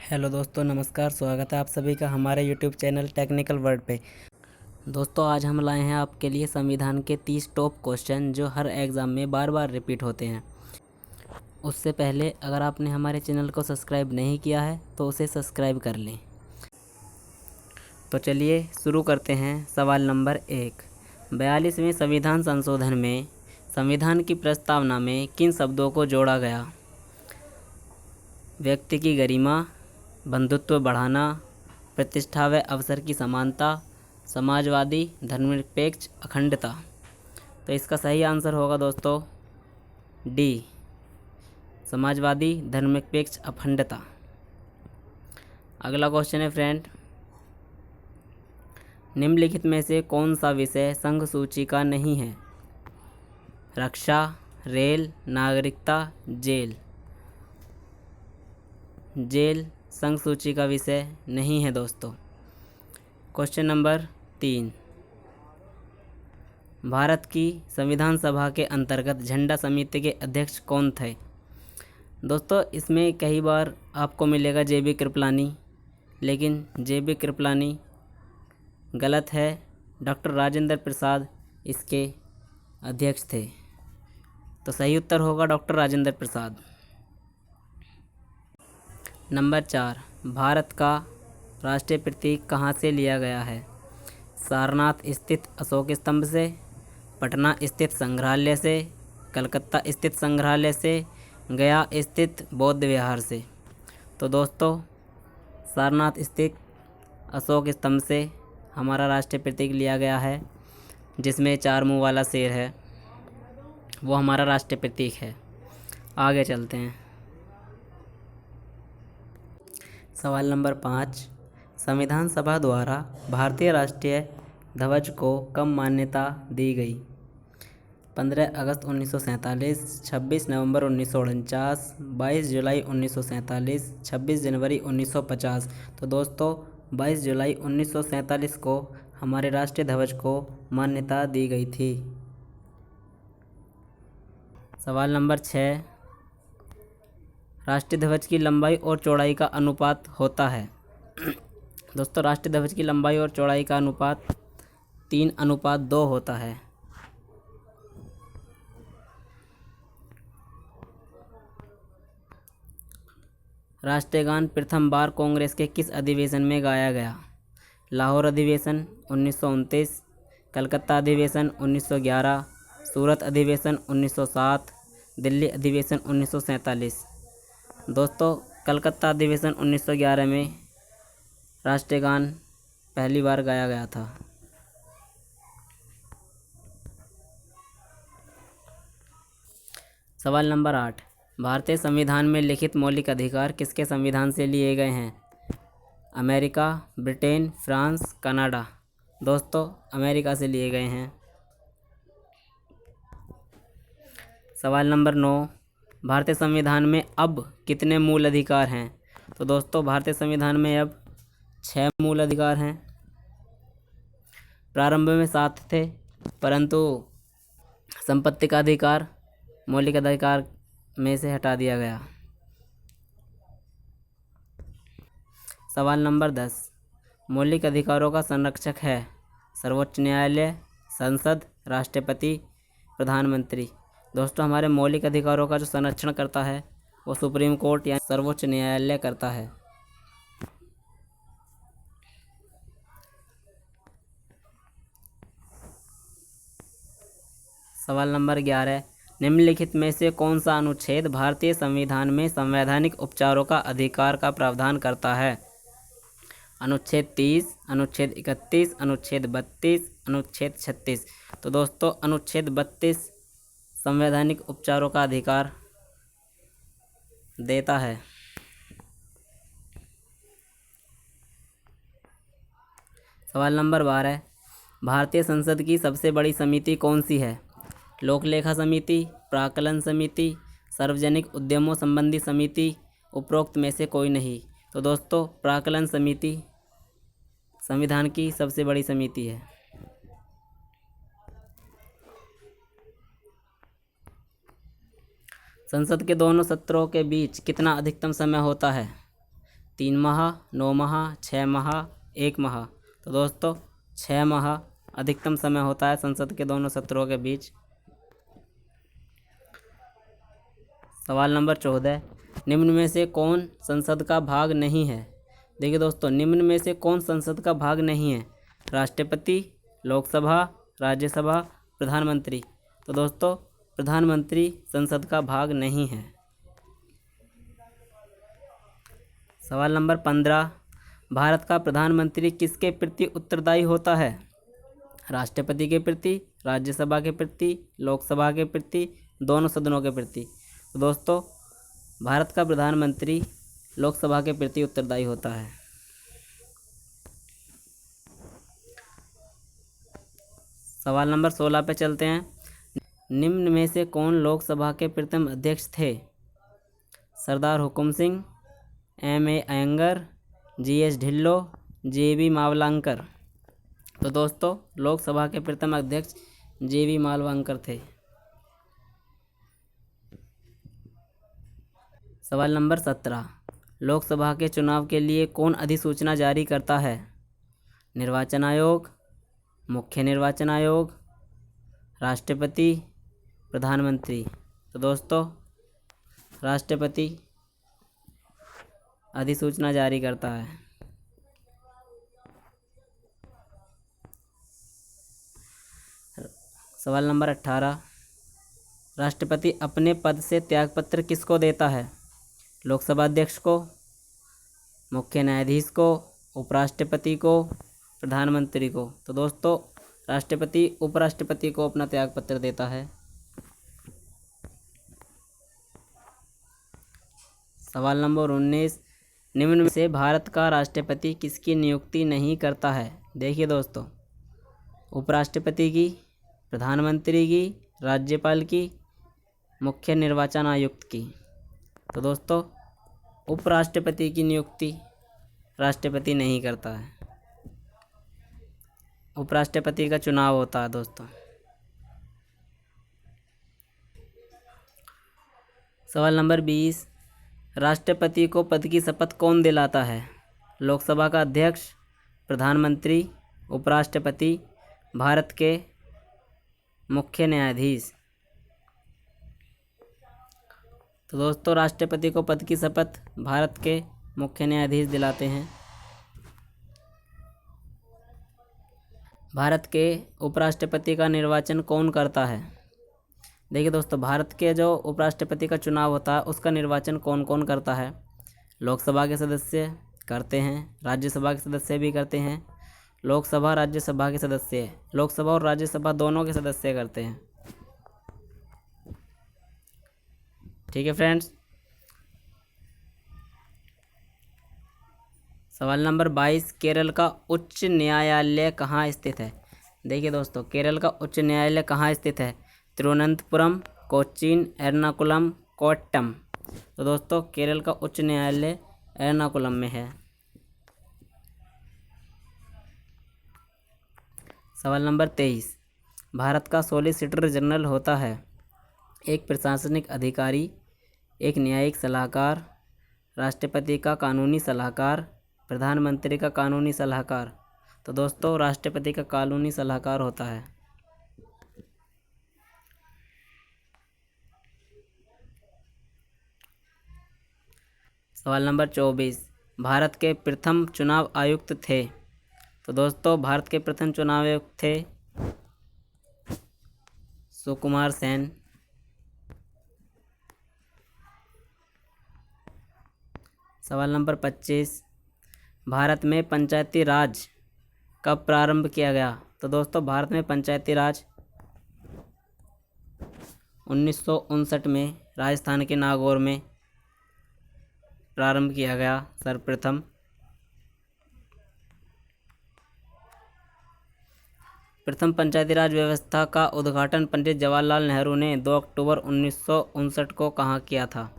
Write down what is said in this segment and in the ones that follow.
Hello दोस्तों, नमस्कार। स्वागत है आप सभी का हमारे यूट्यूब चैनल टेक्निकल वर्ड पे। दोस्तों, आज हम लाए हैं आपके लिए संविधान के 30 टॉप क्वेश्चन जो हर एग्ज़ाम में बार बार रिपीट होते हैं। उससे पहले अगर आपने हमारे चैनल को सब्सक्राइब नहीं किया है तो उसे सब्सक्राइब कर लें। तो चलिए शुरू करते हैं। सवाल नंबर 1, 42वें संविधान संशोधन में संविधान की प्रस्तावना में किन शब्दों को जोड़ा गया? व्यक्ति की गरिमा, बंधुत्व बढ़ाना, प्रतिष्ठा व अवसर की समानता, समाजवादी, धर्मनिरपेक्ष, अखंडता। तो इसका सही आंसर होगा दोस्तों डी, समाजवादी, धर्मनिरपेक्ष, अखंडता। अगला क्वेश्चन है फ्रेंड, निम्नलिखित में से कौन सा विषय संघ सूची का नहीं है? रक्षा, रेल, नागरिकता, जेल। जेल संघ सूची का विषय नहीं है दोस्तों। क्वेश्चन नंबर 3, भारत की संविधान सभा के अंतर्गत झंडा समिति के अध्यक्ष कौन थे? दोस्तों, इसमें कई बार आपको मिलेगा जे.बी. कृपलानी, लेकिन जे.बी. कृपलानी गलत है। डॉक्टर राजेंद्र प्रसाद इसके अध्यक्ष थे। तो सही उत्तर होगा डॉक्टर राजेंद्र प्रसाद। नंबर 4, भारत का राष्ट्रीय प्रतीक कहाँ से लिया गया है? सारनाथ स्थित अशोक स्तंभ से, पटना स्थित संग्रहालय से, कलकत्ता स्थित संग्रहालय से, गया स्थित बौद्ध विहार से। तो दोस्तों, सारनाथ स्थित अशोक स्तंभ से हमारा राष्ट्रीय प्रतीक लिया गया है, जिसमें 4 मुंह वाला शेर है। वो हमारा राष्ट्रीय प्रतीक है। आगे चलते हैं। सवाल नंबर 5, संविधान सभा द्वारा भारतीय राष्ट्रीय ध्वज को कब मान्यता दी गई? 15 अगस्त 1947, 26 नवंबर 1949, 22 जुलाई 1947, 26 जनवरी 1950। तो दोस्तों, 22 जुलाई 1947 को हमारे राष्ट्रीय ध्वज को मान्यता दी गई थी। सवाल नंबर 6, राष्ट्रीय ध्वज की लंबाई और चौड़ाई का अनुपात होता है? दोस्तों, राष्ट्रीय ध्वज की लंबाई और चौड़ाई का अनुपात 3:2 होता है। राष्ट्रीय गान प्रथम बार कांग्रेस के किस अधिवेशन में गाया गया? लाहौर अधिवेशन 1929, कलकत्ता अधिवेशन 1911, सूरत अधिवेशन 1907, दिल्ली अधिवेशन 1947। दोस्तों, कलकत्ता अधिवेशन 1911 में राष्ट्रीय गान पहली बार गाया गया था। सवाल नंबर 8, भारतीय संविधान में लिखित मौलिक अधिकार किसके संविधान से लिए गए हैं? America, Britain, France, Canada. दोस्तों, अमेरिका से लिए गए हैं। सवाल नंबर 9, भारतीय संविधान में अब कितने मूल अधिकार हैं? तो दोस्तों, भारतीय संविधान में अब 6 मूल अधिकार हैं। प्रारंभ में 7 थे, परंतु संपत्ति का अधिकार मौलिक अधिकार में से हटा दिया गया। सवाल नंबर 10, मौलिक अधिकारों का संरक्षक है सर्वोच्च न्यायालय, संसद, राष्ट्रपति, प्रधानमंत्री। दोस्तों, हमारे मौलिक अधिकारों का जो संरक्षण करता है वो सुप्रीम कोर्ट या सर्वोच्च न्यायालय करता है। सवाल नंबर 11, निम्नलिखित में से कौन सा अनुच्छेद भारतीय संविधान में संवैधानिक उपचारों का अधिकार का प्रावधान करता है? अनुच्छेद 30, अनुच्छेद 31, अनुच्छेद 32, अनुच्छेद 36। तो दोस्तों, अनुच्छेद 32 संवैधानिक उपचारों का अधिकार देता है। सवाल नंबर 12, भारतीय संसद की सबसे बड़ी समिति कौन सी है? लोक लेखा समिति, प्राक्कलन समिति, सार्वजनिक उद्यमों संबंधी समिति, उपरोक्त में से कोई नहीं। तो दोस्तों, प्राक्कलन समिति संविधान की सबसे बड़ी समिति है। संसद के दोनों सत्रों के बीच कितना अधिकतम समय होता है? 3 माह, 9 माह, 6 माह, 1 माह? तो दोस्तों 6 माह अधिकतम समय होता है संसद के दोनों सत्रों के बीच। सवाल नंबर 14, निम्न में से कौन संसद का भाग नहीं है? देखिए दोस्तों, निम्न में से कौन संसद का भाग नहीं है? राष्ट्रपति, लोकसभा, राज्यसभा, प्रधानमंत्री? तो दोस्तों प्रधानमंत्री संसद का भाग नहीं है। सवाल नंबर 15, भारत का प्रधानमंत्री किसके प्रति उत्तरदायी होता है? राष्ट्रपति के प्रति, राज्यसभा के प्रति, लोकसभा के प्रति, दोनों सदनों के प्रति? तो दोस्तों भारत का प्रधानमंत्री लोकसभा के प्रति उत्तरदायी होता है। सवाल नंबर 16 पे चलते हैं। निम्न में से कौन लोकसभा के प्रथम अध्यक्ष थे? सरदार Hukum Singh, M.A. Iyengar, G.S. Dhillon, J.B. Mavalankar? तो दोस्तों लोकसभा के प्रथम अध्यक्ष J.B. मावलंकर थे। सवाल नंबर 17, लोकसभा के चुनाव के लिए कौन अधिसूचना जारी करता है? निर्वाचन आयोग, मुख्य निर्वाचन आयोग, राष्ट्रपति, प्रधानमंत्री? तो दोस्तों राष्ट्रपति अधिसूचना जारी करता है। सवाल नंबर 18, राष्ट्रपति अपने पद से त्यागपत्र किसको देता है? लोकसभा अध्यक्ष को, मुख्य न्यायाधीश को, उपराष्ट्रपति को, प्रधानमंत्री को? तो दोस्तों राष्ट्रपति उपराष्ट्रपति को अपना त्यागपत्र देता है। सवाल नंबर 19, निम्न में से भारत का राष्ट्रपति किसकी नियुक्ति नहीं करता है? देखिए दोस्तों, उपराष्ट्रपति की, प्रधानमंत्री की, राज्यपाल की, मुख्य निर्वाचन आयुक्त की? तो दोस्तों उपराष्ट्रपति की नियुक्ति राष्ट्रपति नहीं करता है, उपराष्ट्रपति का चुनाव होता है दोस्तों। सवाल नंबर 20, राष्ट्रपति को पद की शपथ कौन दिलाता है? लोकसभा का अध्यक्ष, प्रधानमंत्री, उपराष्ट्रपति, भारत के मुख्य न्यायाधीश? तो दोस्तों राष्ट्रपति को पद की शपथ भारत के मुख्य न्यायाधीश दिलाते हैं। भारत के उपराष्ट्रपति का निर्वाचन कौन करता है? देखिए दोस्तों, भारत के जो उपराष्ट्रपति का चुनाव होता है उसका निर्वाचन कौन कौन करता है? लोकसभा के सदस्य करते हैं, राज्यसभा के सदस्य भी करते हैं, लोकसभा राज्यसभा के सदस्य, लोकसभा और राज्यसभा दोनों के सदस्य करते हैं। ठीक है फ्रेंड्स। सवाल नंबर 22, केरल का उच्च न्यायालय कहाँ स्थित है? देखिए दोस्तों, केरल का उच्च न्यायालय कहाँ स्थित है? तिरुवनंतपुरम, कोचीन, एर्नाकुलम, कोट्टम? तो दोस्तों केरल का उच्च न्यायालय एर्नाकुलम में है। सवाल नंबर 23, भारत का सॉलिसिटर जनरल होता है? एक प्रशासनिक अधिकारी, एक न्यायिक सलाहकार, राष्ट्रपति का कानूनी सलाहकार, प्रधानमंत्री का कानूनी सलाहकार? तो दोस्तों राष्ट्रपति का कानूनी सलाहकार होता है। सवाल नंबर 24, भारत के प्रथम चुनाव आयुक्त थे? तो दोस्तों भारत के प्रथम चुनाव आयुक्त थे सुकुमार सेन। सवाल नंबर 25, भारत में पंचायती राज कब प्रारंभ किया गया? तो दोस्तों भारत में पंचायती राज 1959 में राजस्थान के नागौर में प्रारंभ किया गया सर्वप्रथम। प्रथम पंचायती राज व्यवस्था का उद्घाटन पंडित जवाहरलाल नेहरू ने 2 अक्टूबर 1959 को कहाँ किया था?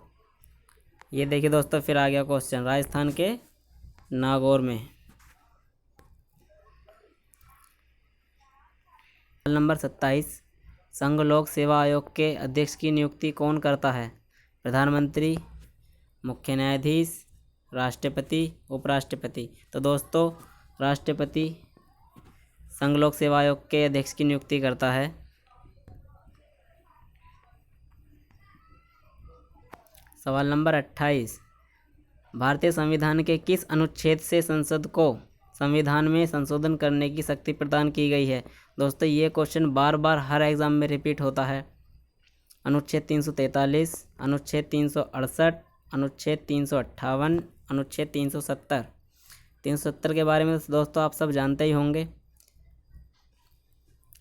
ये देखिए दोस्तों, फिर आ गया क्वेश्चन, राजस्थान के नागौर में। सवाल नंबर 27, संघ लोक सेवा आयोग के अध्यक्ष की नियुक्ति कौन करता है? प्रधानमंत्री, मुख्य न्यायाधीश, राष्ट्रपति, उपराष्ट्रपति। तो दोस्तों राष्ट्रपति संघ लोक सेवा आयोग के अध्यक्ष की नियुक्ति करता है। सवाल नंबर 28, भारतीय संविधान के किस अनुच्छेद से संसद को संविधान में संशोधन करने की शक्ति प्रदान की गई है? दोस्तों ये क्वेश्चन बार बार हर एग्जाम में रिपीट होता है। अनुच्छेद 343, अनुच्छेद 368, अनुच्छेद 358, अनुच्छेद 370। 370 के बारे में दोस्तों आप सब जानते ही होंगे।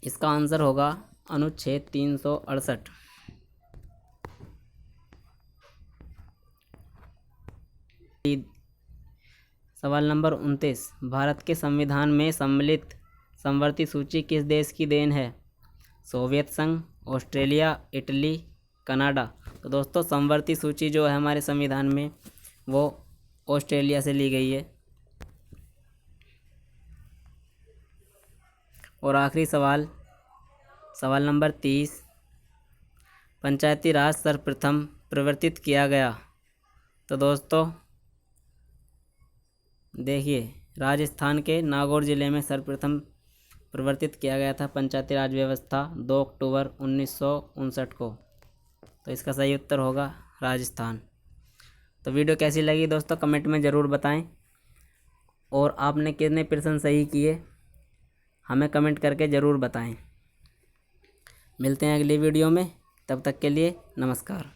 इसका आंसर होगा अनुच्छेद 368। सवाल नंबर 29, भारत के संविधान में सम्मिलित समवर्ती सूची किस देश की देन है? सोवियत संघ, ऑस्ट्रेलिया, इटली, कनाडा। तो दोस्तों समवर्ती सूची जो है हमारे संविधान में वो ऑस्ट्रेलिया से ली गई है। और आखिरी सवाल, सवाल नंबर 30, पंचायती राज सर्वप्रथम प्रवर्तित किया गया? तो दोस्तों देखिए राजस्थान के नागौर ज़िले में सर्वप्रथम प्रवर्तित किया गया था पंचायती राज व्यवस्था 2 अक्टूबर 1959 को। तो इसका सही उत्तर होगा राजस्थान। तो वीडियो कैसी लगी दोस्तों कमेंट में ज़रूर बताएं, और आपने कितने प्रश्न सही किए हमें कमेंट करके ज़रूर बताएं। मिलते हैं अगली वीडियो में, तब तक के लिए नमस्कार।